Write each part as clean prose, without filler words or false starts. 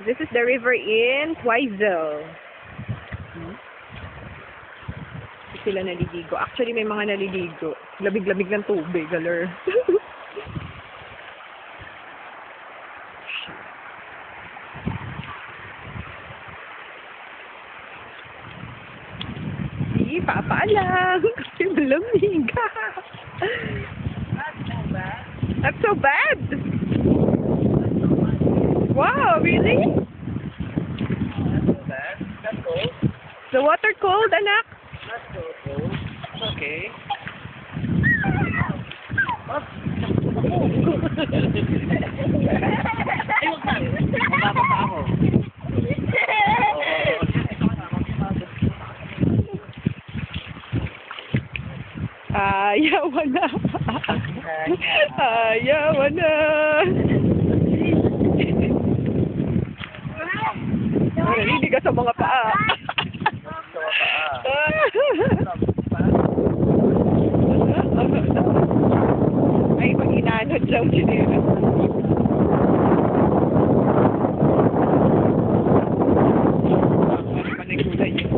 This is the river in Twizel. Sila naliligo. Actually, may mga naliligo. Labig-labig ng tubig, galer. Di, papaalam. Kasi malamig. Not so bad. Wow, really? Not so bad. Not cold. The water cold, anak? Not so cold. It's okay. Ay, wag na. Mababa pa ako. Ayaw na. Ayaw na. Narinig ka sa mga paa. Ay, pag inanod siya ang sinira. Panagulay yun.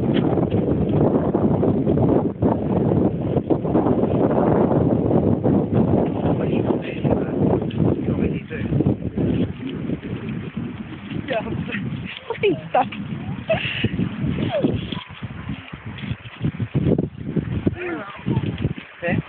Pista. Okay.